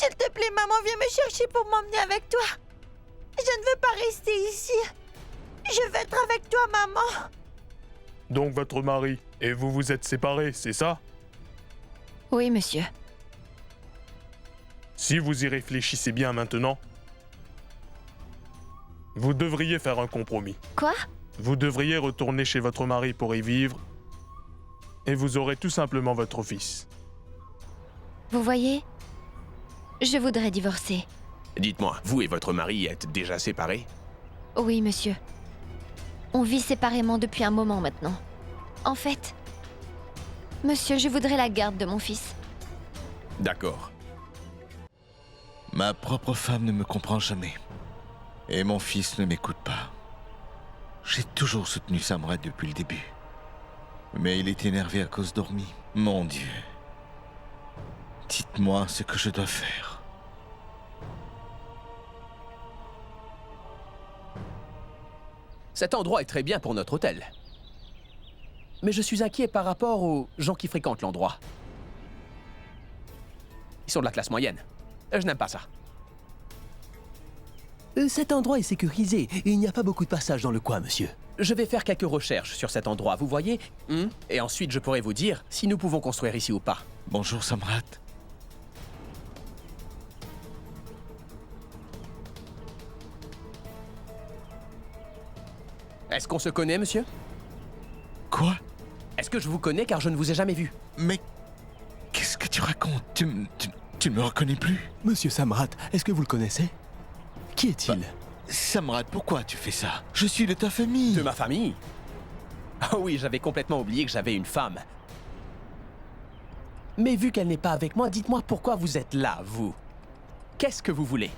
S'il te plaît, maman, viens me chercher pour m'emmener avec toi. Je ne veux pas rester ici. Je veux être avec toi, maman. Donc votre mari et vous vous êtes séparés, c'est ça? Oui, monsieur. Si vous y réfléchissez bien maintenant, vous devriez faire un compromis. Quoi? Vous devriez retourner chez votre mari pour y vivre et vous aurez tout simplement votre fils. Vous voyez? Je voudrais divorcer. Dites-moi, vous et votre mari êtes déjà séparés? Oui, monsieur. On vit séparément depuis un moment maintenant. En fait, monsieur, je voudrais la garde de mon fils. D'accord. Ma propre femme ne me comprend jamais. Et mon fils ne m'écoute pas. J'ai toujours soutenu Samrat depuis le début. Mais il est énervé à cause d'Ormi. Mon Dieu. Dites-moi ce que je dois faire. Cet endroit est très bien pour notre hôtel. Mais je suis inquiet par rapport aux gens qui fréquentent l'endroit. Ils sont de la classe moyenne. Je n'aime pas ça. Cet endroit est sécurisé et il n'y a pas beaucoup de passages dans le coin, monsieur. Je vais faire quelques recherches sur cet endroit, vous voyez? Et ensuite, je pourrai vous dire si nous pouvons construire ici ou pas. Bonjour Samrat. Est-ce qu'on se connaît, monsieur? Quoi? Est-ce que je vous connais car je ne vous ai jamais vu? Mais qu'est-ce que tu racontes? Tu ne me reconnais plus? Monsieur Samrat, est-ce que vous le connaissez? Qui est-il? Samrat, pourquoi tu fais ça? Je suis de ta famille. De ma famille? Ah oui, j'avais complètement oublié que j'avais une femme. Mais vu qu'elle n'est pas avec moi, dites-moi pourquoi vous êtes là, vous. Qu'est-ce que vous voulez?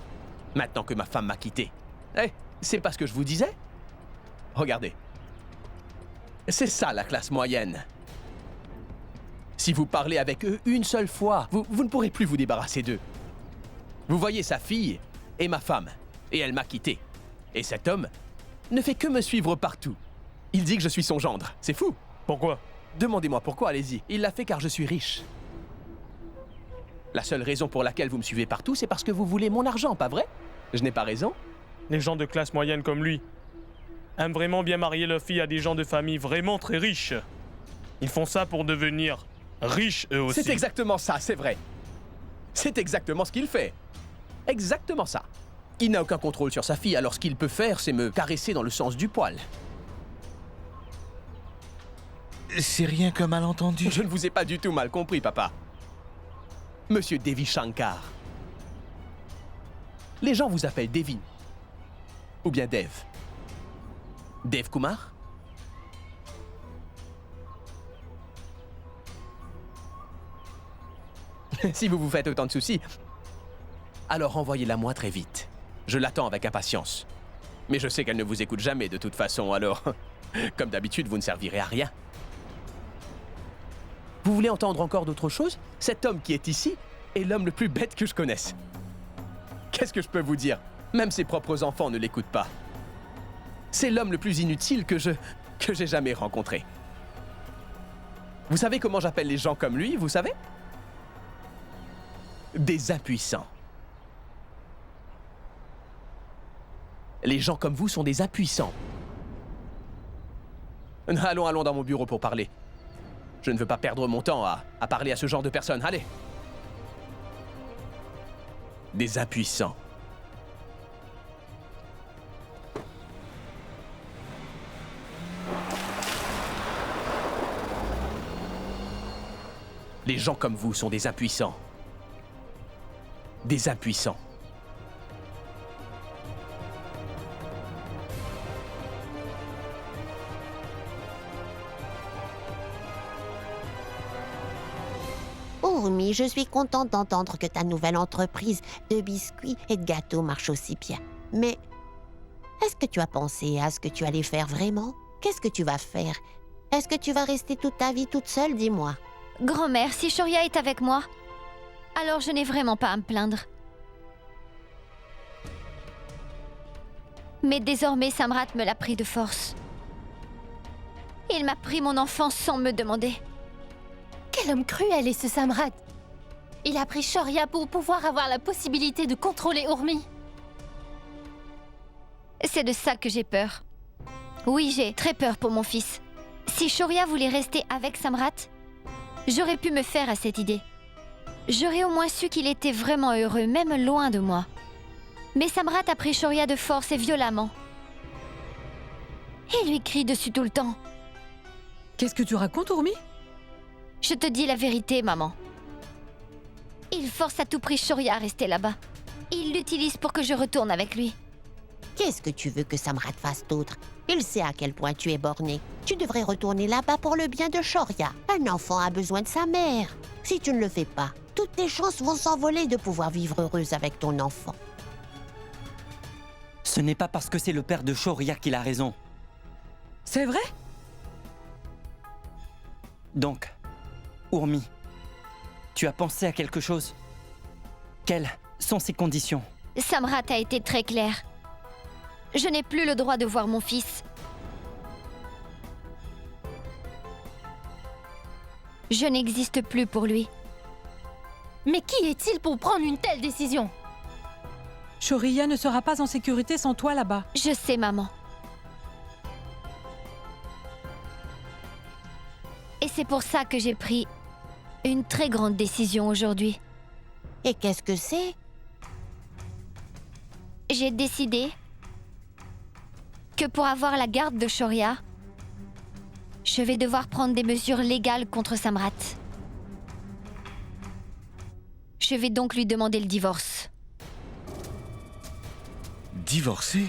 Maintenant que ma femme m'a quitté. Eh, c'est pas ce que je vous disais? Regardez. C'est ça la classe moyenne. Si vous parlez avec eux une seule fois, vous ne pourrez plus vous débarrasser d'eux. Vous voyez sa fille et ma femme, et elle m'a quitté. Et cet homme ne fait que me suivre partout. Il dit que je suis son gendre. C'est fou. Pourquoi? Demandez-moi pourquoi, allez-y. Il l'a fait car je suis riche. La seule raison pour laquelle vous me suivez partout, c'est parce que vous voulez mon argent, pas vrai? Je n'ai pas raison? Les gens de classe moyenne comme lui aiment vraiment bien marier leur fille à des gens de famille vraiment très riches. Ils font ça pour devenir riches eux aussi. C'est exactement ça, c'est vrai. C'est exactement ce qu'il fait. Exactement ça. Il n'a aucun contrôle sur sa fille, alors ce qu'il peut faire, c'est me caresser dans le sens du poil. C'est rien qu'un malentendu. Je ne vous ai pas du tout mal compris, papa. Monsieur Devi Shankar. Les gens vous appellent Devi. Ou bien Dev. Dev Kumar? Si vous vous faites autant de soucis, alors envoyez-la moi très vite. Je l'attends avec impatience. Mais je sais qu'elle ne vous écoute jamais de toute façon, alors... Comme d'habitude, vous ne servirez à rien. Vous voulez entendre encore d'autres choses? Cet homme qui est ici est l'homme le plus bête que je connaisse. Qu'est-ce que je peux vous dire? Même ses propres enfants ne l'écoutent pas. C'est l'homme le plus inutile que j'ai jamais rencontré. Vous savez comment j'appelle les gens comme lui, vous savez? Des impuissants. Les gens comme vous sont des impuissants. Allons dans mon bureau pour parler. Je ne veux pas perdre mon temps à parler à ce genre de personnes. Allez. Des impuissants. Les gens comme vous sont des impuissants. Des impuissants. Urmi, je suis contente d'entendre que ta nouvelle entreprise de biscuits et de gâteaux marche aussi bien. Mais est-ce que tu as pensé à ce que tu allais faire vraiment? Qu'est-ce que tu vas faire? Est-ce que tu vas rester toute ta vie toute seule, dis-moi? Grand-mère, si Shoria est avec moi, alors je n'ai vraiment pas à me plaindre. Mais désormais, Samrat me l'a pris de force. Il m'a pris mon enfant sans me demander. Quel homme cruel est ce Samrat! Il a pris Shoria pour pouvoir avoir la possibilité de contrôler Urmi. C'est de ça que j'ai peur. Oui, j'ai très peur pour mon fils. Si Shoria voulait rester avec Samrat, j'aurais pu me faire à cette idée. J'aurais au moins su qu'il était vraiment heureux, même loin de moi. Mais Samrat a pris Shoria de force et violemment. Il lui crie dessus tout le temps. Qu'est-ce que tu racontes, Urmi? Je te dis la vérité, maman. Il force à tout prix Shoria à rester là-bas. Il l'utilise pour que je retourne avec lui. Qu'est-ce que tu veux que Samrat fasse d'autre? Il sait à quel point tu es borné. Tu devrais retourner là-bas pour le bien de Shoria. Un enfant a besoin de sa mère. Si tu ne le fais pas, toutes tes chances vont s'envoler de pouvoir vivre heureuse avec ton enfant. Ce n'est pas parce que c'est le père de Shoria qu'il a raison. C'est vrai? Donc, Urmi, tu as pensé à quelque chose? Quelles sont ces conditions? Samrat a été très clair. Je n'ai plus le droit de voir mon fils. Je n'existe plus pour lui. Mais qui est-il pour prendre une telle décision? Shoria ne sera pas en sécurité sans toi là-bas. Je sais, maman. Et c'est pour ça que j'ai pris une très grande décision aujourd'hui. Et qu'est-ce que c'est? J'ai décidé que pour avoir la garde de Shoria, je vais devoir prendre des mesures légales contre Samrat. Je vais donc lui demander le divorce. Divorcé?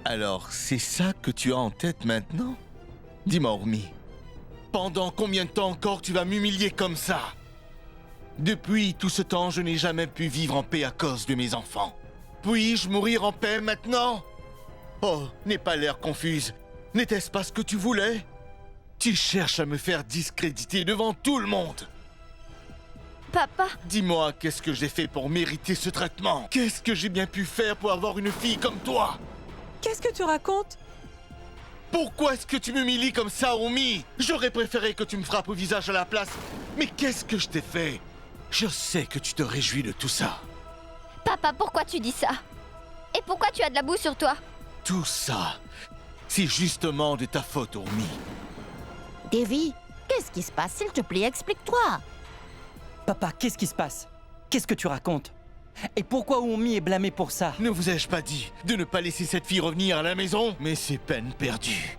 Alors, c'est ça que tu as en tête maintenant? Dis-moi, Urmi, pendant combien de temps encore tu vas m'humilier comme ça? Depuis tout ce temps, je n'ai jamais pu vivre en paix à cause de mes enfants. Puis-je mourir en paix maintenant? Oh, n'aie pas l'air confuse. N'était-ce pas ce que tu voulais? Tu cherches à me faire discréditer devant tout le monde. Papa, Dis-moi, qu'est-ce que j'ai fait pour mériter ce traitement? Qu'est-ce que j'ai bien pu faire pour avoir une fille comme toi? Qu'est-ce que tu racontes? Pourquoi est-ce que tu m'humilies comme ça, Urmi? J'aurais préféré que tu me frappes au visage à la place. Mais qu'est-ce que je t'ai fait? Je sais que tu te réjouis de tout ça. papa, pourquoi tu dis ça? Et pourquoi tu as de la boue sur toi? Tout ça, c'est justement de ta faute, Urmi. Devi, qu'est-ce qui se passe? S'il te plaît, explique-toi. Papa, qu'est-ce qui se passe? Qu'est-ce que tu racontes? Et pourquoi Urmi est blâmée pour ça? Ne vous ai-je pas dit de ne pas laisser cette fille revenir à la maison? Mais c'est peine perdue.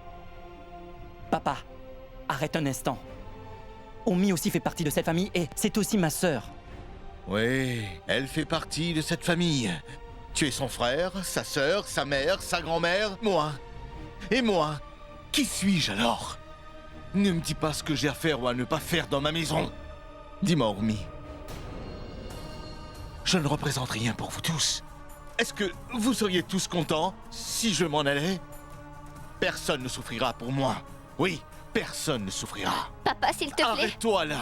Papa, arrête un instant. Urmi aussi fait partie de cette famille et c'est aussi ma sœur. Oui, elle fait partie de cette famille. Tu es son frère, sa sœur, sa mère, sa grand-mère, moi. Et moi, qui suis-je alors? Ne me dis pas ce que j'ai à faire ou à ne pas faire dans ma maison. Dis-moi, Urmi. Je ne représente rien pour vous tous. Est-ce que vous seriez tous contents si je m'en allais? Personne ne souffrira pour moi. Oui, personne ne souffrira. Papa, s'il te plaît. Arrête-toi là.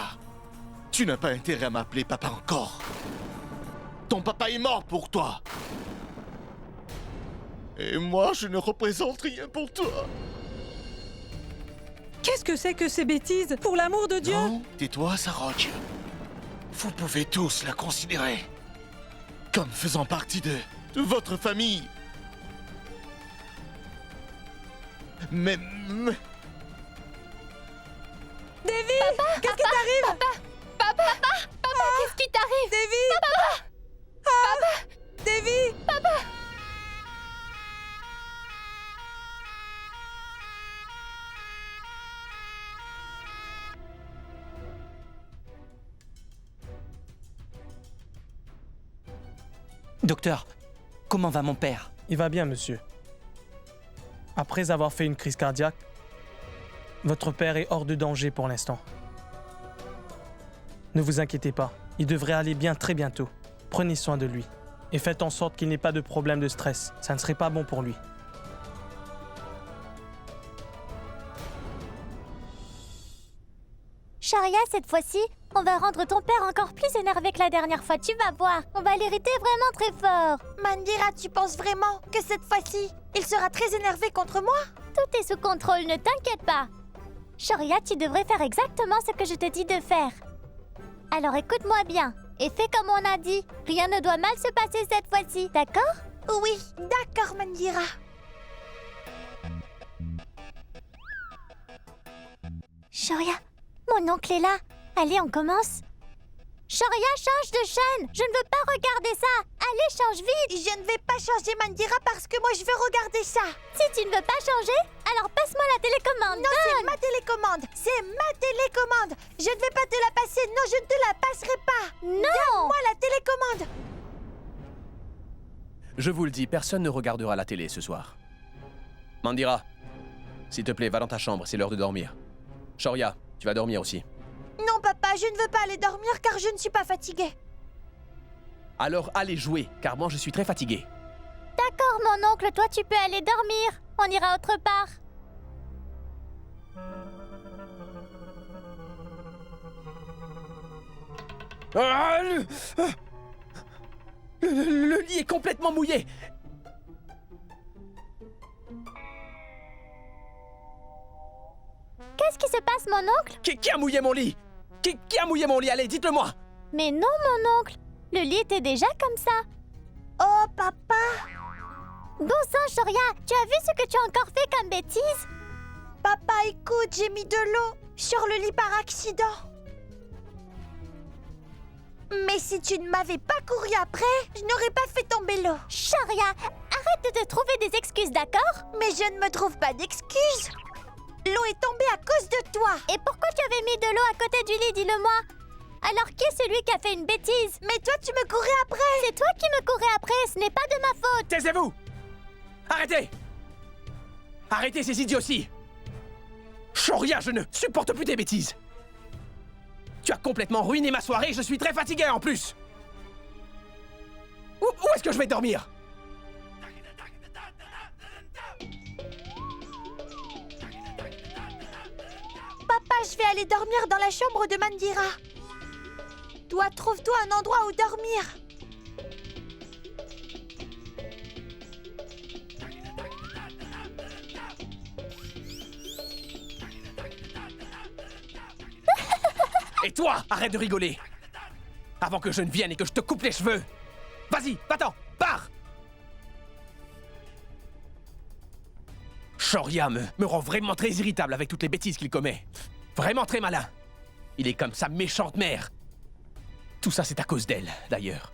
Tu n'as pas intérêt à m'appeler papa encore. Ton papa est mort pour toi. Et moi, je ne représente rien pour toi. Qu'est-ce que c'est que ces bêtises? Pour l'amour de Dieu! Non, tais-toi, Sarok. Vous pouvez tous la considérer comme faisant partie de votre famille. Mais... Devi! Qu'est-ce qui t'arrive? Papa, qu'est-ce qui t'arrive? Devi! Papa! Devi! Docteur, comment va mon père? Il va bien, monsieur. Après avoir fait une crise cardiaque, votre père est hors de danger pour l'instant. Ne vous inquiétez pas, il devrait aller bien très bientôt. Prenez soin de lui et faites en sorte qu'il n'ait pas de problème de stress. Ça ne serait pas bon pour lui. Shoria, cette fois-ci, On va rendre ton père encore plus énervé que la dernière fois, tu vas voir. On va l'irriter vraiment très fort. Mandira, tu penses vraiment que cette fois-ci, il sera très énervé contre moi? Tout est sous contrôle, ne t'inquiète pas. Shoria, tu devrais faire exactement ce que je te dis de faire. Alors écoute-moi bien et fais comme on a dit. Rien ne doit mal se passer cette fois-ci, d'accord? Oui, d'accord, Mandira. Shoria, mon oncle est là. Allez, on commence. Shoria, change de chaîne. Je ne veux pas regarder ça. Allez, change vite. Je ne vais pas changer Mandira parce que moi je veux regarder ça. Si tu ne veux pas changer, alors passe-moi la télécommande. Non, c'est ma télécommande. C'est ma télécommande. Je ne vais pas te la passer. Non, je ne te la passerai pas. Non. Moi la télécommande. Je vous le dis, personne ne regardera la télé ce soir. Mandira, s'il te plaît, va dans ta chambre, c'est l'heure de dormir. Shoria, tu vas dormir aussi. Non, papa, je ne veux pas aller dormir car je ne suis pas fatiguée. Alors allez jouer, car moi je suis très fatigué. D'accord, mon oncle, toi tu peux aller dormir. On ira autre part. Ah, le lit est complètement mouillé. Qu'est-ce qui se passe, mon oncle? Qui a mouillé mon lit? Qui a mouillé mon lit? Allez, dites-le-moi. Mais non, mon oncle. Le lit était déjà comme ça. Oh, papa. Bon sang, Shoria, tu as vu ce que tu as encore fait comme bêtise? Papa, écoute, j'ai mis de l'eau sur le lit par accident. Mais si tu ne m'avais pas couru après, je n'aurais pas fait tomber l'eau. Shoria, arrête de te trouver des excuses, d'accord? Mais je ne me trouve pas d'excuses. L'eau est tombée à cause de toi. Et pourquoi tu avais mis de l'eau à côté du lit, dis-le-moi? Alors qui est celui qui a fait une bêtise? Mais toi, tu me courais après. C'est toi qui me courais après, ce n'est pas de ma faute. Taisez-vous. Arrêtez. Arrêtez ces idioties. Shoria, je ne supporte plus tes bêtises. Tu as complètement ruiné ma soirée, je suis très fatigué en plus. Où est-ce que je vais dormir? Papa, je vais aller dormir dans la chambre de Mandira. Toi, trouve-toi un endroit où dormir. Et toi, arrête de rigoler. Avant que je ne vienne et que je te coupe les cheveux. Vas-y, va-t'en, pars. Shoria me rend vraiment très irritable avec toutes les bêtises qu'il commet. Vraiment très malin. Il est comme sa méchante mère. Tout ça, c'est à cause d'elle, d'ailleurs.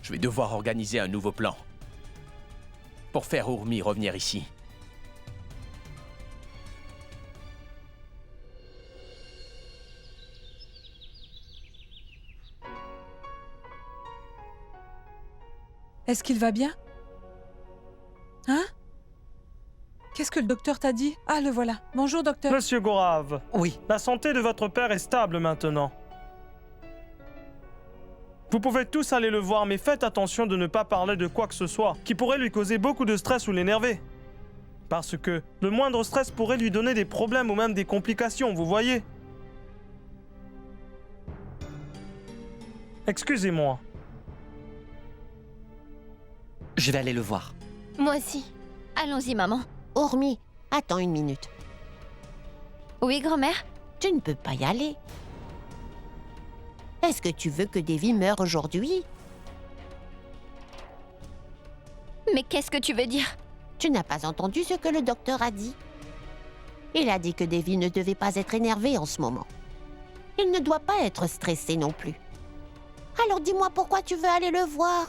Je vais devoir organiser un nouveau plan. Pour faire Urmi revenir ici. Est-ce qu'il va bien? Hein? Qu'est-ce que le docteur t'a dit? Ah, le voilà. Bonjour, docteur. Monsieur Gorave, Oui, la santé de votre père est stable maintenant. Vous pouvez tous aller le voir, mais faites attention de ne pas parler de quoi que ce soit qui pourrait lui causer beaucoup de stress ou l'énerver. Parce que le moindre stress pourrait lui donner des problèmes ou même des complications, vous voyez? Excusez-moi. je vais aller le voir. Moi aussi. Allons-y, maman. Urmi, attends une minute. Oui, grand-mère? Tu ne peux pas y aller. Est-ce que tu veux que Devi meure aujourd'hui? Mais qu'est-ce que tu veux dire? Tu n'as pas entendu ce que le docteur a dit? Il a dit que Devi ne devait pas être énervé en ce moment. Il ne doit pas être stressé non plus. Alors dis-moi pourquoi tu veux aller le voir?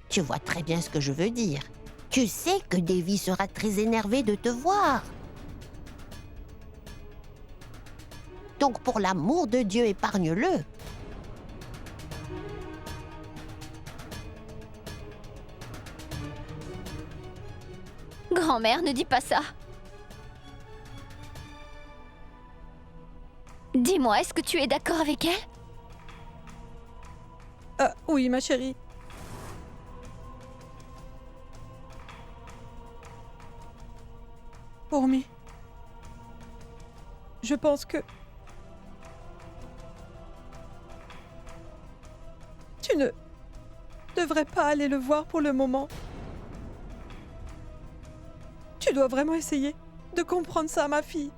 Tu vois très bien ce que je veux dire. Tu sais que Devi sera très énervé de te voir. Donc pour l'amour de Dieu, épargne-le. Grand-mère, ne dis pas ça. Dis-moi, est-ce que tu es d'accord avec elle? Oui, ma chérie. Urmi, je pense que... Tu ne devrais pas aller le voir pour le moment. Tu dois vraiment essayer de comprendre ça, ma fille.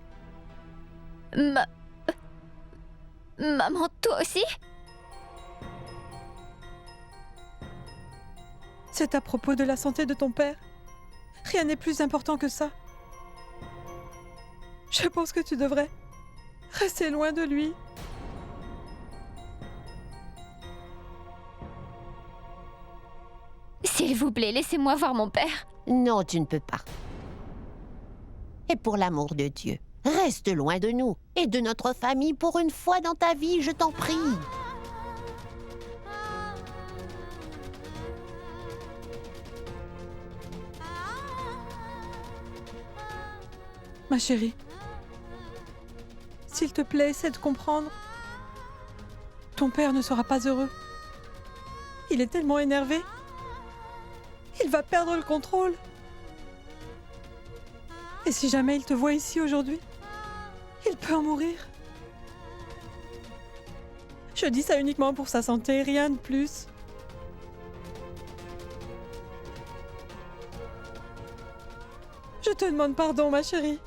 Maman, toi aussi? C'est à propos de la santé de ton père. Rien n'est plus important que ça. Je pense que tu devrais rester loin de lui. S'il vous plaît, laissez-moi voir mon père. Non, tu ne peux pas. Et pour l'amour de Dieu, reste loin de nous et de notre famille pour une fois dans ta vie, je t'en prie. Ma chérie, s'il te plaît, essaie de comprendre. Ton père ne sera pas heureux. Il est tellement énervé. Il va perdre le contrôle. Et si jamais il te voit ici aujourd'hui, il peut en mourir. Je dis ça uniquement pour sa santé, rien de plus. Je te demande pardon, ma chérie.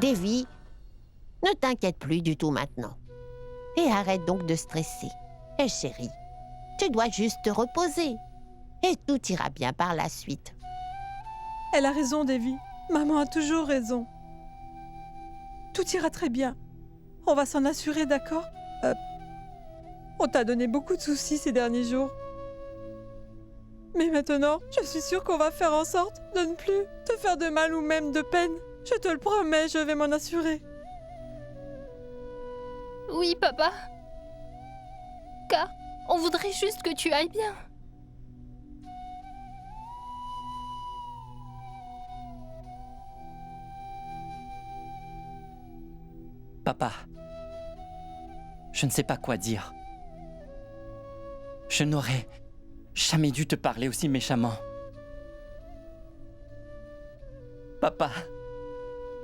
Devi, ne t'inquiète plus du tout maintenant. Et arrête donc de stresser. Et chérie, tu dois juste te reposer. Et tout ira bien par la suite. Elle a raison, Devi. Maman a toujours raison. Tout ira très bien. On va s'en assurer, d'accord? On t'a donné beaucoup de soucis ces derniers jours. Mais maintenant, je suis sûre qu'on va faire en sorte de ne plus te faire de mal ou même de peine. Je te le promets, je vais m'en assurer. Oui, papa. Car on voudrait juste que tu ailles bien. Papa, je ne sais pas quoi dire. Je n'aurais jamais dû te parler aussi méchamment. Papa,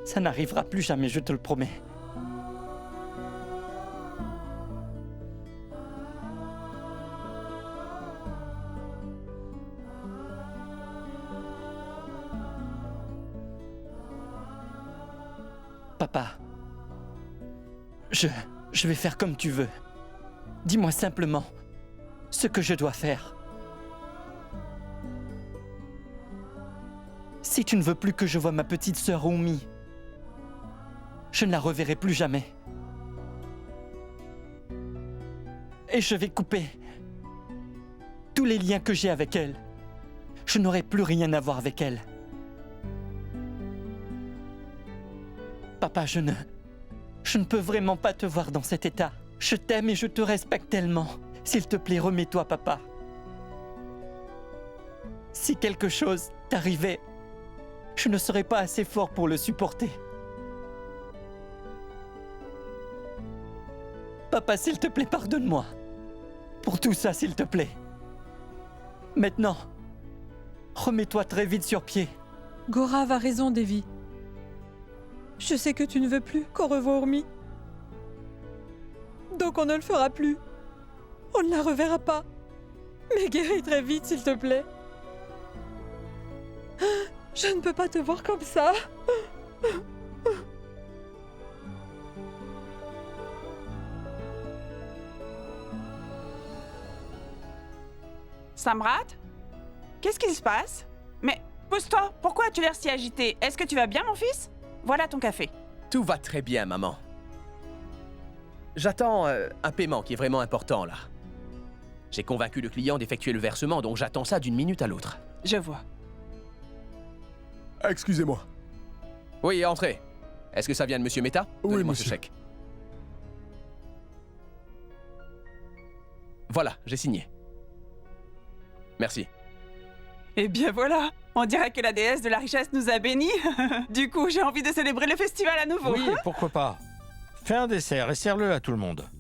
ça n'arrivera plus jamais, je te le promets. Papa, je vais faire comme tu veux. Dis-moi simplement ce que je dois faire. Si tu ne veux plus que je voie ma petite sœur Urmi, je ne la reverrai plus jamais. Et je vais couper tous les liens que j'ai avec elle. Je n'aurai plus rien à voir avec elle. Papa, je ne peux vraiment pas te voir dans cet état. Je t'aime et je te respecte tellement. S'il te plaît, remets-toi, papa. Si quelque chose t'arrivait, je ne serais pas assez fort pour le supporter. Papa, s'il te plaît, pardonne-moi. Pour tout ça, s'il te plaît. Maintenant, remets-toi très vite sur pied. Gaurav a raison, Devi. Je sais que tu ne veux plus qu'on revoie Urmi. Donc on ne le fera plus. On ne la reverra pas. Mais guéris très vite, s'il te plaît. Je ne peux pas te voir comme ça. Samrat? Qu'est-ce qui se passe? Mais pousse-toi, pourquoi as-tu l'air si agité? Est-ce que tu vas bien, mon fils? Voilà ton café. Tout va très bien, maman. J'attends un paiement qui est vraiment important, là. J'ai convaincu le client d'effectuer le versement, donc j'attends ça d'une minute à l'autre. Je vois. Excusez-moi. Oui, entrez. Est-ce que ça vient de Monsieur Mehta? Oui, Donnez-moi monsieur. ce chèque. Voilà, j'ai signé. Merci. Eh bien voilà, on dirait que la déesse de la richesse nous a bénis. Du coup, j'ai envie de célébrer le festival à nouveau. Oui, pourquoi pas. Fais un dessert et sers-le à tout le monde.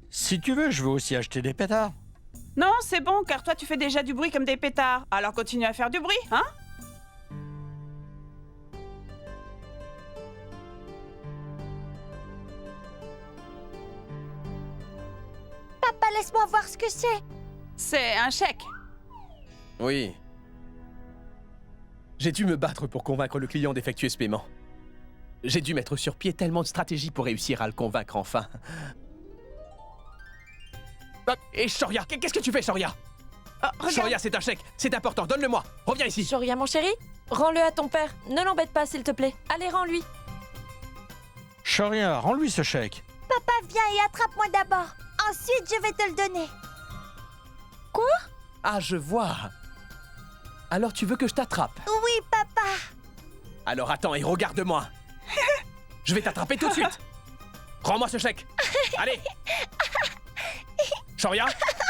Si tu veux, je veux aussi acheter des pétards. Non, c'est bon, car toi tu fais déjà du bruit comme des pétards. Alors continue à faire du bruit, hein? Papa, laisse-moi voir ce que c'est. C'est un chèque. Oui. J'ai dû me battre pour convaincre le client d'effectuer ce paiement. J'ai dû mettre sur pied tellement de stratégies pour réussir à le convaincre enfin. Ah, et Shoria, qu'est-ce que tu fais, Shoria? Regarde. Shoria, c'est un chèque, c'est important, donne-le-moi. Reviens ici. Shoria, mon chéri, rends-le à ton père. Ne l'embête pas, s'il te plaît. Allez, rends-lui. Shoria, rends-lui ce chèque. Papa, viens et attrape-moi d'abord. Ensuite, je vais te le donner. Ah, je vois. Alors tu veux que je t'attrape? Oui, papa. Alors attends et regarde-moi. Je vais t'attraper tout de suite. Rends-moi ce chèque. Allez. Shoria,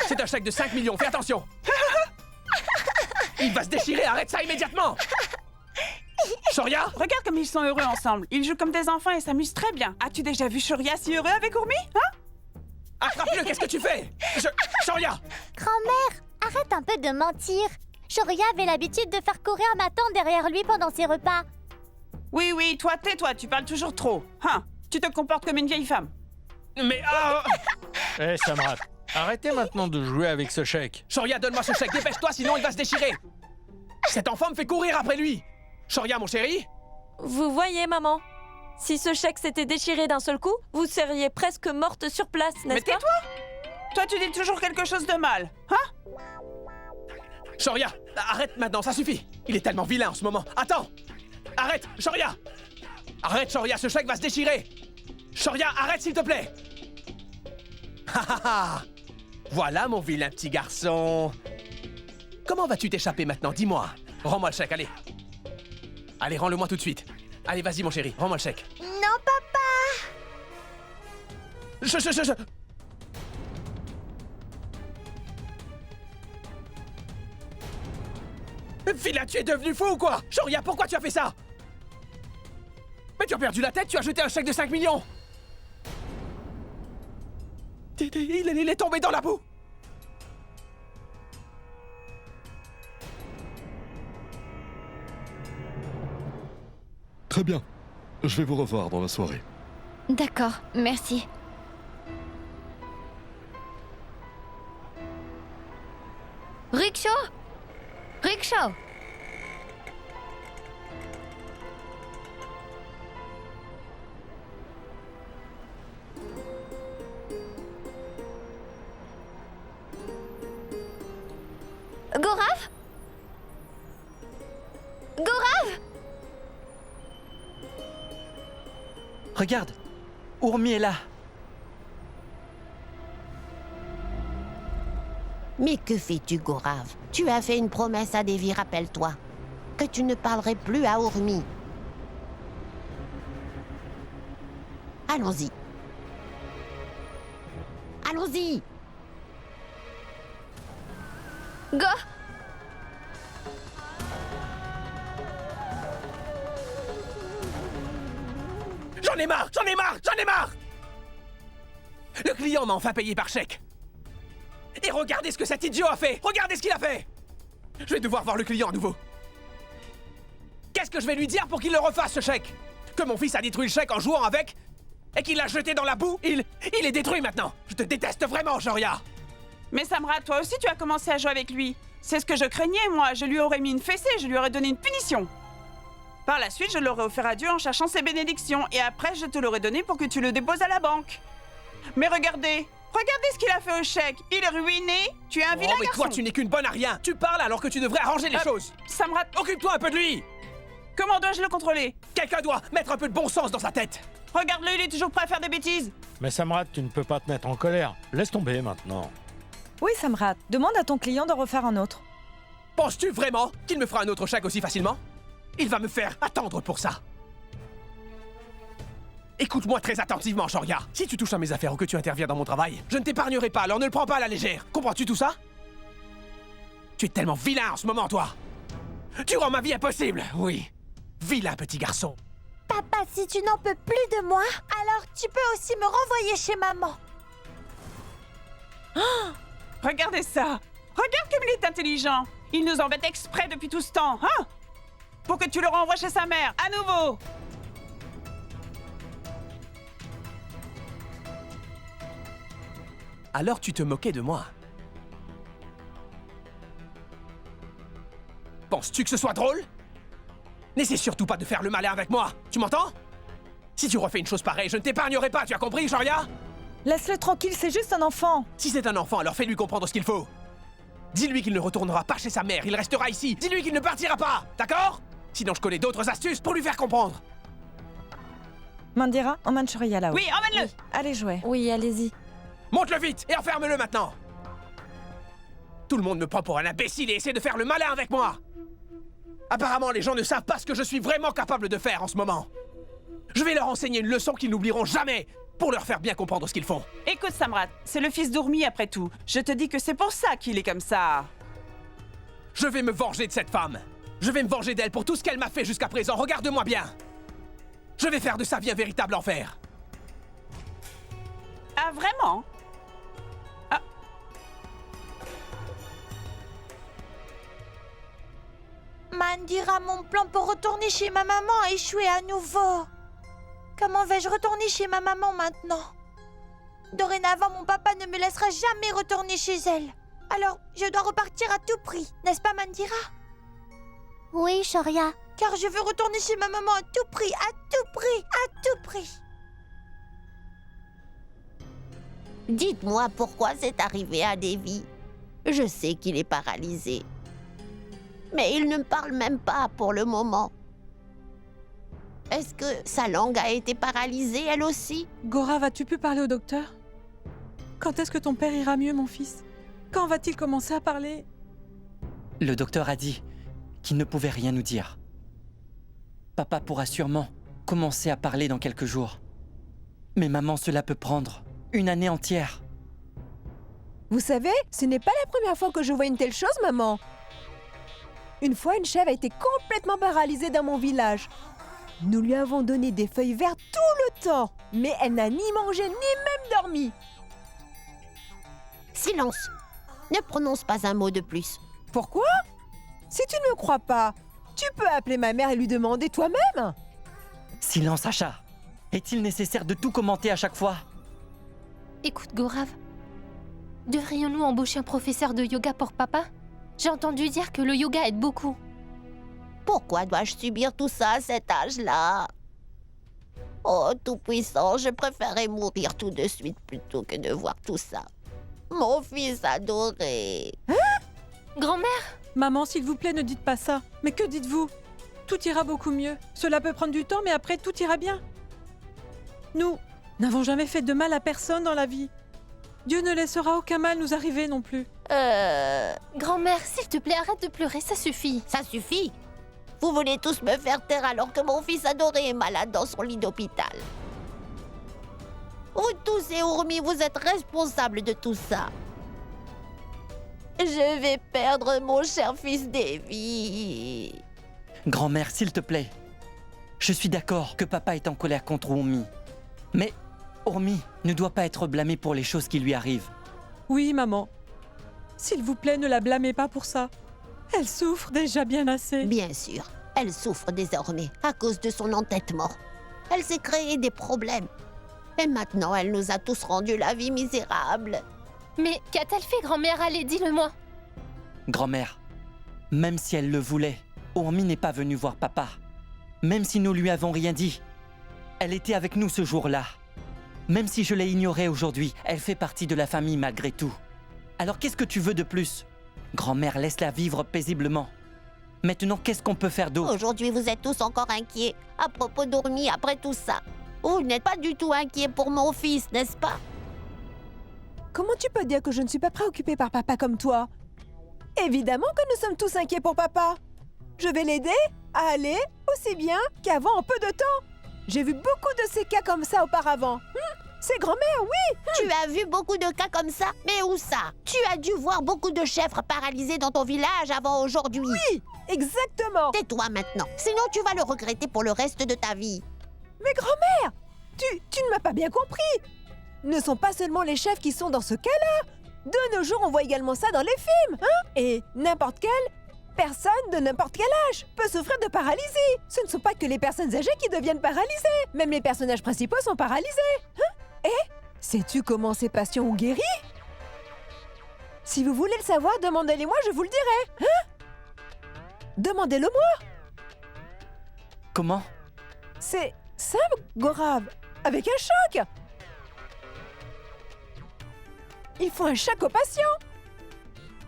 c'est un chèque de 5 millions, fais attention. Il va se déchirer, arrête ça immédiatement. Shoria, Regarde comme ils sont heureux ensemble. Ils jouent comme des enfants et s'amusent très bien. As-tu déjà vu Shoria si heureux avec Urmi, hein? attrape-le, qu'est-ce que tu fais? Shoria. Grand-mère, arrête un peu de mentir. Shoria avait l'habitude de faire courir ma tante derrière lui pendant ses repas. Oui, toi, tais-toi, tu parles toujours trop. Hein? Tu te comportes comme une vieille femme. Mais Hé, Samrat, arrêtez maintenant de jouer avec ce chèque. Shoria, donne-moi ce chèque, dépêche-toi, sinon il va se déchirer. Cet enfant me fait courir après lui. Shoria, mon chéri. Vous voyez, maman? Si ce chèque s'était déchiré d'un seul coup, vous seriez presque morte sur place, Mais n'est-ce pas? tais-toi! Toi, tu dis toujours quelque chose de mal, hein? Shoria, arrête maintenant, ça suffit. Il est tellement vilain en ce moment. Attends. Arrête, Shoria. Arrête, Shoria, ce chèque va se déchirer. Shoria, arrête s'il te plaît. Voilà mon vilain petit garçon. Comment vas-tu t'échapper maintenant? Dis-moi. Rends-moi le chèque, allez. Allez, rends-le-moi tout de suite. Allez, vas-y mon chéri, rends-moi le chèque. Non, papa. Vilain, tu es devenu fou ou quoi? Shoria, pourquoi tu as fait ça? Mais tu as perdu la tête, tu as jeté un chèque de 5 millions. Il est tombé dans la boue. Très bien. Je vais vous revoir dans la soirée. D'accord, merci. Rickshaw? Rickshaw? Gorav? Gorav? Regarde, Urmi est là. Mais que fais-tu, Gorav? Tu as fait une promesse à Devi, rappelle-toi. Que tu ne parlerais plus à Urmi. Allons-y. Allons-y. Go! J'en ai marre, j'en ai marre, j'en ai marre. Le client m'a enfin payé par chèque. Et regardez ce que cet idiot a fait. Regardez ce qu'il a fait. Je vais devoir voir le client à nouveau. Qu'est-ce que je vais lui dire pour qu'il le refasse, ce chèque? Que mon fils a détruit le chèque en jouant avec? Et qu'il l'a jeté dans la boue? Il est détruit maintenant. Je te déteste vraiment, Shoria. Mais Samrat, toi aussi, tu as commencé à jouer avec lui. C'est ce que je craignais, moi. Je lui aurais mis une fessée, je lui aurais donné une punition. Par la suite, je l'aurais offert à Dieu en cherchant ses bénédictions. Et après, je te l'aurais donné pour que tu le déposes à la banque. Mais regardez ce qu'il a fait au chèque. Il est ruiné. Tu es un vilain mais garçon. toi, tu n'es qu'une bonne à rien. Tu parles alors que tu devrais arranger les choses. Samrat, Occupe-toi un peu de lui. comment dois-je le contrôler? Quelqu'un doit mettre un peu de bon sens dans sa tête. Regarde-le, il est toujours prêt à faire des bêtises. Mais Samrat, tu ne peux pas te mettre en colère. Laisse tomber maintenant. Oui, Samrat, demande à ton client de refaire un autre. Penses-tu vraiment qu'il me fera un autre chèque aussi facilement? Il va me faire attendre pour ça. Écoute-moi très attentivement, Shoria. Si tu touches à mes affaires ou que tu interviens dans mon travail, je ne t'épargnerai pas, alors ne le prends pas à la légère. Comprends-tu tout ça? Tu es tellement vilain en ce moment, toi. Tu rends ma vie impossible, oui. Vilain petit garçon. Papa, si tu n'en peux plus de moi, alors tu peux aussi me renvoyer chez maman. Regardez ça. Regarde comme il est intelligent. Il nous embête exprès depuis tout ce temps, hein? Pour que tu le renvoies chez sa mère, à nouveau. Alors tu te moquais de moi. Penses-tu que ce soit drôle? N'essaie surtout pas de faire le malin avec moi, tu m'entends? Si tu refais une chose pareille, je ne t'épargnerai pas, tu as compris, Shoria? Laisse-le tranquille, c'est juste un enfant. Si c'est un enfant, alors fais-lui comprendre ce qu'il faut. Dis-lui qu'il ne retournera pas chez sa mère, il restera ici. Dis-lui qu'il ne partira pas, d'accord? Sinon je connais d'autres astuces pour lui faire comprendre. Mandira, emmène Shoria là-haut. Oui, emmène-le. Allez jouer. Oui, allez-y. Monte-le vite et enferme-le maintenant. Tout le monde me prend pour un imbécile et essaie de faire le malin avec moi. Apparemment, les gens ne savent pas ce que je suis vraiment capable de faire en ce moment. Je vais leur enseigner une leçon qu'ils n'oublieront jamais, pour leur faire bien comprendre ce qu'ils font. Écoute, Samrat, c'est le fils d'Ourmi après tout. Je te dis que c'est pour ça qu'il est comme ça. Je vais me venger de cette femme. Je vais me venger d'elle pour tout ce qu'elle m'a fait jusqu'à présent. Regarde-moi bien. Je vais faire de sa vie un véritable enfer. Ah, vraiment? Ah. Mandira, mon plan pour retourner chez ma maman a échoué à nouveau. Comment vais-je retourner chez ma maman maintenant? Dorénavant, mon papa ne me laissera jamais retourner chez elle. Alors, je dois repartir à tout prix, n'est-ce pas, Mandira? Oui, Shoria. Car je veux retourner chez ma maman à tout prix, à tout prix, à tout prix. Dites-moi pourquoi c'est arrivé à Davy. Je sais qu'il est paralysé. Mais il ne me parle même pas pour le moment. Est-ce que sa langue a été paralysée, elle aussi? Gora, vas-tu plus parler au docteur? Quand est-ce que ton père ira mieux, mon fils? Quand va-t-il commencer à parler? Le docteur a dit qu'il ne pouvait rien nous dire. Papa pourra sûrement commencer à parler dans quelques jours. Mais maman, cela peut prendre une année entière. Vous savez, ce n'est pas la première fois que je vois une telle chose, maman. Une fois, une chèvre a été complètement paralysée dans mon village. Nous lui avons donné des feuilles vertes tout le temps, mais elle n'a ni mangé ni même dormi. Silence! Ne prononce pas un mot de plus. Pourquoi? Si tu ne me crois pas, tu peux appeler ma mère et lui demander toi-même. Silence, Asha! Est-il nécessaire de tout commenter à chaque fois? Écoute, Gorav, devrions-nous embaucher un professeur de yoga pour papa? J'ai entendu dire que le yoga aide beaucoup. Pourquoi dois-je subir tout ça à cet âge-là? Oh, Tout-Puissant, je préférerais mourir tout de suite plutôt que de voir tout ça. Mon fils adoré. Hein? Grand-mère? Maman, s'il vous plaît, ne dites pas ça. Mais que dites-vous? Tout ira beaucoup mieux. Cela peut prendre du temps, mais après, tout ira bien. Nous n'avons jamais fait de mal à personne dans la vie. Dieu ne laissera aucun mal nous arriver non plus. Grand-mère, s'il te plaît, arrête de pleurer, ça suffit. Ça suffit? Vous voulez tous me faire taire alors que mon fils adoré est malade dans son lit d'hôpital. Vous tous et Ourmi, vous êtes responsables de tout ça. Je vais perdre mon cher fils Davy. Grand-mère, s'il te plaît. Je suis d'accord que papa est en colère contre Ourmi. Mais Ourmi ne doit pas être blâmé pour les choses qui lui arrivent. Oui, maman. S'il vous plaît, ne la blâmez pas pour ça. Elle souffre déjà bien assez. Bien sûr, elle souffre désormais à cause de son entêtement. Elle s'est créé des problèmes. Et maintenant, elle nous a tous rendu la vie misérable. Mais qu'a-t-elle fait, grand-mère? Allez, dis-le-moi. Grand-mère, même si elle le voulait, Ourmi n'est pas venue voir papa. Même si nous lui avons rien dit. Elle était avec nous ce jour-là. Même si je l'ai ignorée aujourd'hui, elle fait partie de la famille malgré tout. Alors qu'est-ce que tu veux de plus? Grand-mère, laisse-la vivre paisiblement. Maintenant, qu'est-ce qu'on peut faire d'autre? Aujourd'hui, vous êtes tous encore inquiets à propos d'Ourmi après tout ça. Vous n'êtes pas du tout inquiets pour mon fils, n'est-ce pas? Comment tu peux dire que je ne suis pas préoccupée par papa comme toi? Évidemment que nous sommes tous inquiets pour papa. Je vais l'aider à aller aussi bien qu'avant en peu de temps. J'ai vu beaucoup de ces cas comme ça auparavant. C'est grand-mère, oui. Tu as vu beaucoup de cas comme ça? Mais où ça? Tu as dû voir beaucoup de chèvres paralysés dans ton village avant aujourd'hui. Oui, exactement. Tais-toi maintenant, sinon tu vas le regretter pour le reste de ta vie. Mais grand-mère, tu ne m'as pas bien compris. Ne sont pas seulement les chèvres qui sont dans ce cas-là. De nos jours, on voit également ça dans les films, hein? Et n'importe quelle personne de n'importe quel âge peut souffrir de paralysie. Ce ne sont pas que les personnes âgées qui deviennent paralysées. Même les personnages principaux sont paralysés. Hein? Et sais-tu comment ces patients ont guéri? Si vous voulez le savoir, demandez-les-moi, je vous le dirai. Hein? Demandez-le-moi. Comment? C'est simple, Gaurav. Avec un choc. Il faut un choc au patient.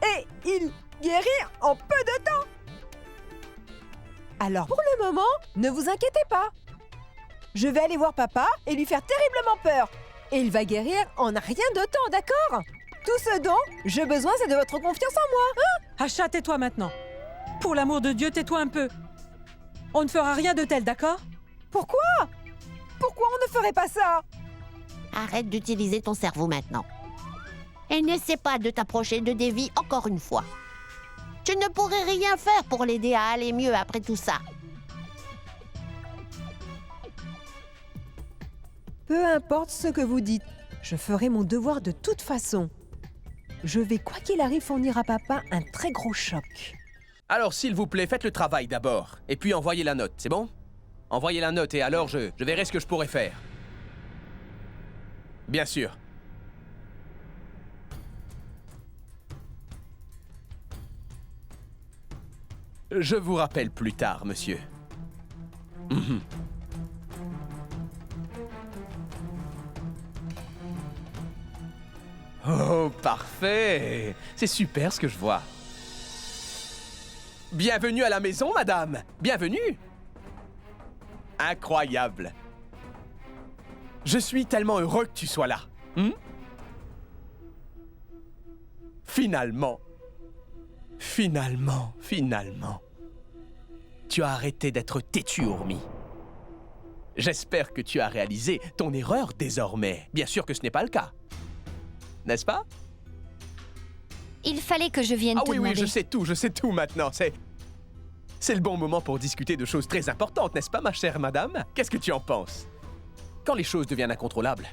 Et il guérit en peu de temps. Alors pour le moment, ne vous inquiétez pas. Je vais aller voir papa et lui faire terriblement peur. Et il va guérir en rien de temps, d'accord? Tout ce dont j'ai besoin, c'est de votre confiance en moi, hein? Asha, tais-toi maintenant. Pour l'amour de Dieu, tais-toi un peu. On ne fera rien de tel, d'accord? Pourquoi? Pourquoi on ne ferait pas ça? Arrête d'utiliser ton cerveau maintenant. Et n'essaie pas de t'approcher de Davy encore une fois. Tu ne pourrais rien faire pour l'aider à aller mieux après tout ça. Peu importe ce que vous dites, je ferai mon devoir de toute façon. Je vais, quoi qu'il arrive, fournir à papa un très gros choc. Alors, s'il vous plaît, faites le travail d'abord, et puis envoyez la note, c'est bon? Envoyez la note et alors je verrai ce que je pourrai faire. Bien sûr. Je vous rappelle plus tard, monsieur. Mhm. Oh, parfait! C'est super ce que je vois. Bienvenue à la maison, madame! Bienvenue! Incroyable! Je suis tellement heureux que tu sois là. Finalement. Finalement. Tu as arrêté d'être têtu, Urmi. J'espère que tu as réalisé ton erreur désormais. Bien sûr que ce n'est pas le cas. N'est-ce pas? Il fallait que je vienne te demander. Oui, je sais tout maintenant. C'est le bon moment pour discuter de choses très importantes, n'est-ce pas, ma chère madame? Qu'est-ce que tu en penses? Quand les choses deviennent incontrôlables,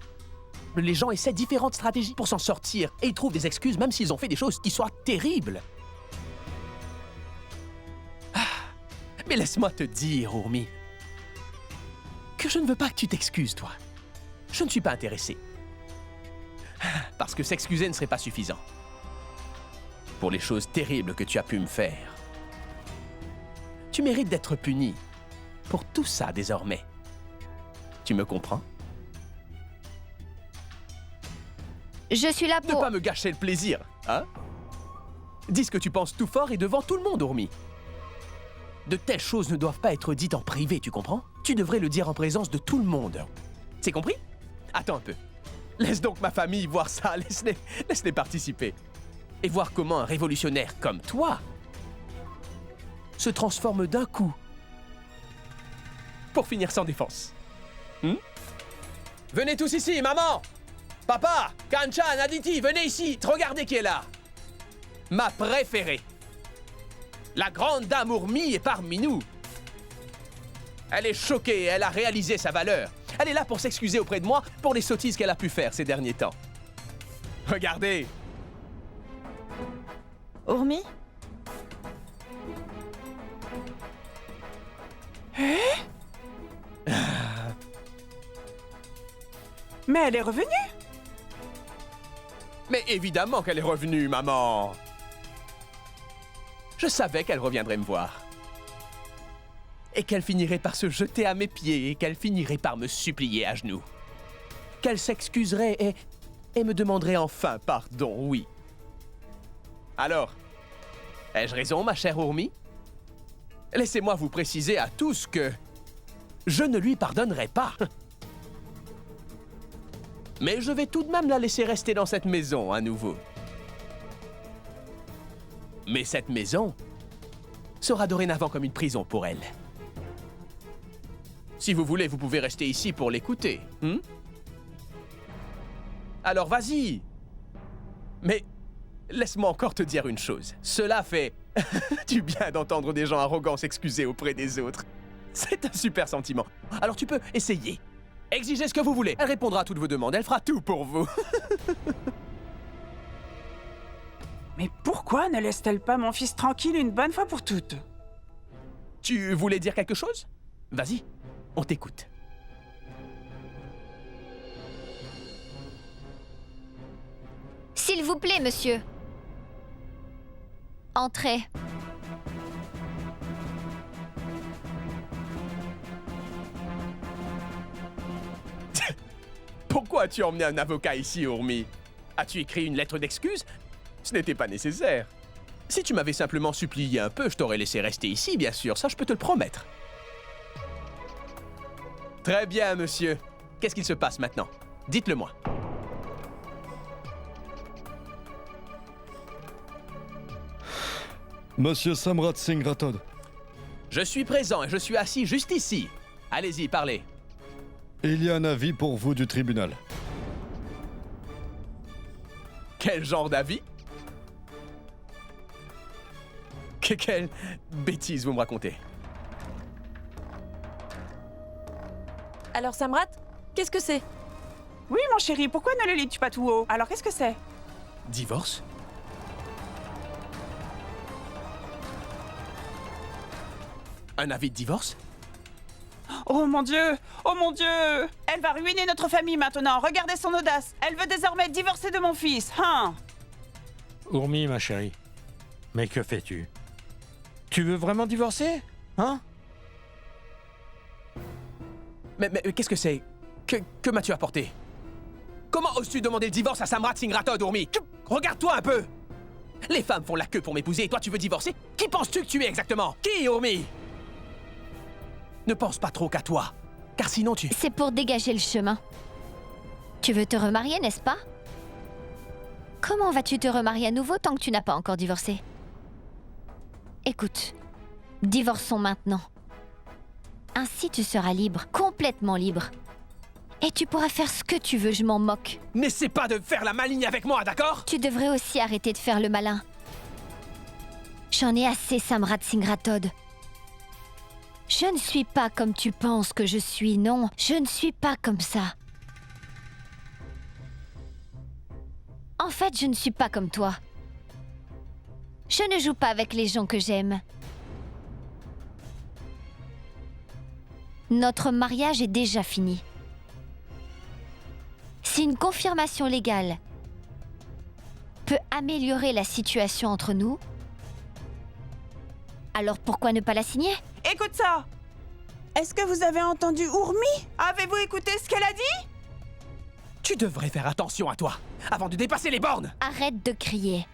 les gens essaient différentes stratégies pour s'en sortir et ils trouvent des excuses même s'ils ont fait des choses qui soient terribles. Mais laisse-moi te dire, Urmi, que je ne veux pas que tu t'excuses, toi. Je ne suis pas intéressé. Parce que s'excuser ne serait pas suffisant. Pour les choses terribles que tu as pu me faire. Tu mérites d'être puni pour tout ça désormais. Tu me comprends? Je suis là pour... Ne pas me gâcher le plaisir, hein? Dis ce que tu penses tout fort et devant tout le monde, Urmi. De telles choses ne doivent pas être dites en privé, tu comprends? Tu devrais le dire en présence de tout le monde. C'est compris? Attends un peu. Laisse donc ma famille voir ça, laisse-les participer. Et voir comment un révolutionnaire comme toi se transforme d'un coup pour finir sans défense. Venez tous ici, maman! Papa! Kanchan, Aditi, venez ici! Regardez qui est là! Ma préférée! La grande dame Urmi est parmi nous. Elle est choquée, elle a réalisé sa valeur. Elle est là pour s'excuser auprès de moi pour les sottises qu'elle a pu faire ces derniers temps. Regardez. Urmi? Mais elle est revenue. Mais évidemment qu'elle est revenue, maman. Je savais qu'elle reviendrait me voir. Et qu'elle finirait par se jeter à mes pieds et qu'elle finirait par me supplier à genoux. Qu'elle s'excuserait et me demanderait enfin pardon, oui. Alors, ai-je raison, ma chère Urmi? Laissez-moi vous préciser à tous que je ne lui pardonnerai pas. Mais je vais tout de même la laisser rester dans cette maison à nouveau. Mais cette maison sera dorénavant comme une prison pour elle. Si vous voulez, vous pouvez rester ici pour l'écouter. Alors vas-y. Mais laisse-moi encore te dire une chose. Cela fait du bien d'entendre des gens arrogants s'excuser auprès des autres. C'est un super sentiment. Alors tu peux essayer. Exigez ce que vous voulez. Elle répondra à toutes vos demandes. Elle fera tout pour vous. Mais pourquoi ne laisse-t-elle pas mon fils tranquille une bonne fois pour toutes? Tu voulais dire quelque chose? Vas-y, on t'écoute. S'il vous plaît, monsieur. Entrez. Pourquoi as-tu emmené un avocat ici, Urmi? As-tu écrit une lettre d'excuse? Ce n'était pas nécessaire. Si tu m'avais simplement supplié un peu, je t'aurais laissé rester ici, bien sûr, ça je peux te le promettre. Très bien, monsieur. Qu'est-ce qu'il se passe maintenant? Dites-le-moi. Monsieur Samrat Singh Rathod. Je suis présent et je suis assis juste ici. Allez-y, parlez. Il y a un avis pour vous du tribunal. Quel genre d'avis? Quelle bêtise vous me racontez? Alors, Samrat, qu'est-ce que c'est? Oui, mon chéri, pourquoi ne le lis-tu pas tout haut? Alors, qu'est-ce que c'est? Divorce? Un avis de divorce? Oh mon Dieu! Oh mon Dieu! Elle va ruiner notre famille maintenant. Regardez son audace. Elle veut désormais divorcer de mon fils. Hein? Urmi, ma chérie. Mais que fais-tu? Tu veux vraiment divorcer? Hein? Mais qu'est-ce que c'est? Que m'as-tu apporté? Comment oses-tu demander le divorce à Samrat Singh Rathod, Urmi? Regarde-toi un peu! Les femmes font la queue pour m'épouser et toi tu veux divorcer? Qui penses-tu que tu es exactement? Qui, Urmi? Ne pense pas trop qu'à toi, car sinon tu... C'est pour dégager le chemin. Tu veux te remarier, n'est-ce pas? Comment vas-tu te remarier à nouveau tant que tu n'as pas encore divorcé? Écoute, divorçons maintenant. Ainsi tu seras libre, complètement libre. Et tu pourras faire ce que tu veux, je m'en moque. N'essaie pas de faire la maligne avec moi, d'accord? Tu devrais aussi arrêter de faire le malin. J'en ai assez, Samrat Singh Rathod. Je ne suis pas comme tu penses que je suis, non. Je ne suis pas comme ça. En fait, je ne suis pas comme toi. Je ne joue pas avec les gens que j'aime. Notre mariage est déjà fini. Si une confirmation légale peut améliorer la situation entre nous, alors pourquoi ne pas la signer? Écoute ça! Est-ce que vous avez entendu Urmi? Avez-vous écouté ce qu'elle a dit? Tu devrais faire attention à toi, avant de dépasser les bornes! Arrête de crier.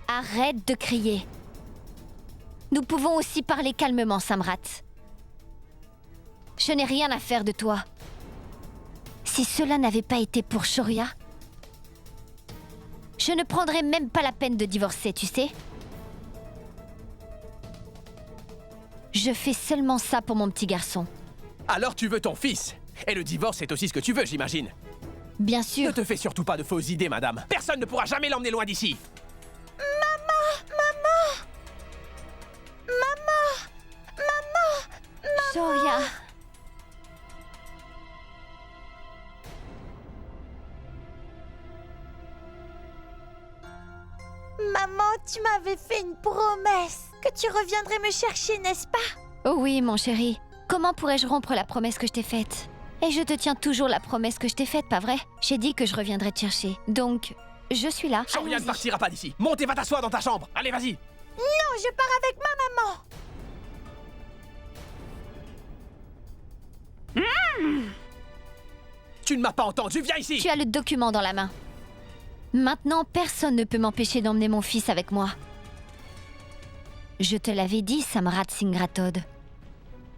Arrête de crier. Nous pouvons aussi parler calmement, Samrat. Je n'ai rien à faire de toi. Si cela n'avait pas été pour Shoria, je ne prendrais même pas la peine de divorcer, tu sais. Je fais seulement ça pour mon petit garçon. Alors tu veux ton fils? Et le divorce est aussi ce que tu veux, j'imagine. Bien sûr. Ne te fais surtout pas de fausses idées, madame. Personne ne pourra jamais l'emmener loin d'ici. Shoria. Maman, tu m'avais fait une promesse que tu reviendrais me chercher, n'est-ce pas? Oh oui, mon chéri. Comment pourrais-je rompre la promesse que je t'ai faite? Et je te tiens toujours la promesse que je t'ai faite, pas vrai? J'ai dit que je reviendrais te chercher. Donc, je suis là. Shoria ne Allons-y. partira pas d'ici. Monte et va t'asseoir dans ta chambre. Allez, vas-y. Non, je pars avec ma maman. Tu ne m'as pas entendu, viens ici. Tu as le document dans la main. Maintenant, personne ne peut m'empêcher d'emmener mon fils avec moi. Je te l'avais dit, Samrat Singh Rathod.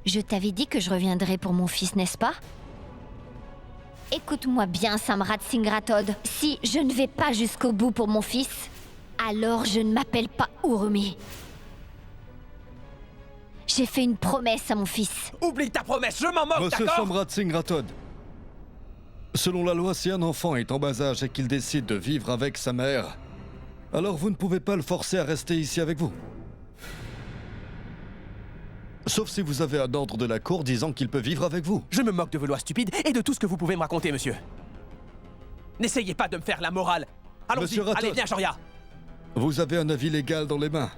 Je t'avais dit que je reviendrais pour mon fils, n'est-ce pas? Écoute-moi bien, Samrat Singh Rathod. Si je ne vais pas jusqu'au bout pour mon fils, alors je ne m'appelle pas Urmi. J'ai fait une promesse à mon fils. Oublie ta promesse, je m'en moque, Monsieur d'accord? Samrat Singh Rathod. Selon la loi, si un enfant est en bas âge et qu'il décide de vivre avec sa mère, alors vous ne pouvez pas le forcer à rester ici avec vous. Sauf si vous avez un ordre de la cour disant qu'il peut vivre avec vous. Je me moque de vos lois stupides et de tout ce que vous pouvez me raconter, monsieur. N'essayez pas de me faire la morale. Allons-y, Monsieur Ratos. allez, viens, Joria. Vous avez un avis légal dans les mains.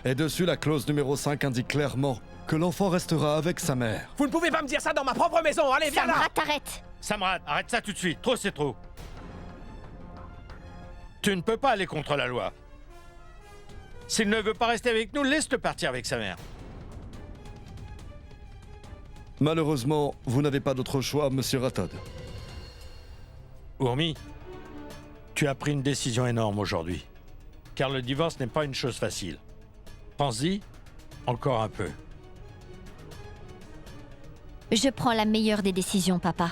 Et dessus, la clause numéro 5 indique clairement que l'enfant restera avec sa mère. Vous ne pouvez pas me dire ça dans ma propre maison. Allez, viens là. Samrat, arrête! Samrat, arrête ça tout de suite. Trop, c'est trop. Tu ne peux pas aller contre la loi. S'il ne veut pas rester avec nous, laisse-le partir avec sa mère. Malheureusement, vous n'avez pas d'autre choix, monsieur Ratod. Urmi, tu as pris une décision énorme aujourd'hui. Car le divorce n'est pas une chose facile. Pense-y encore un peu. Je prends la meilleure des décisions, papa.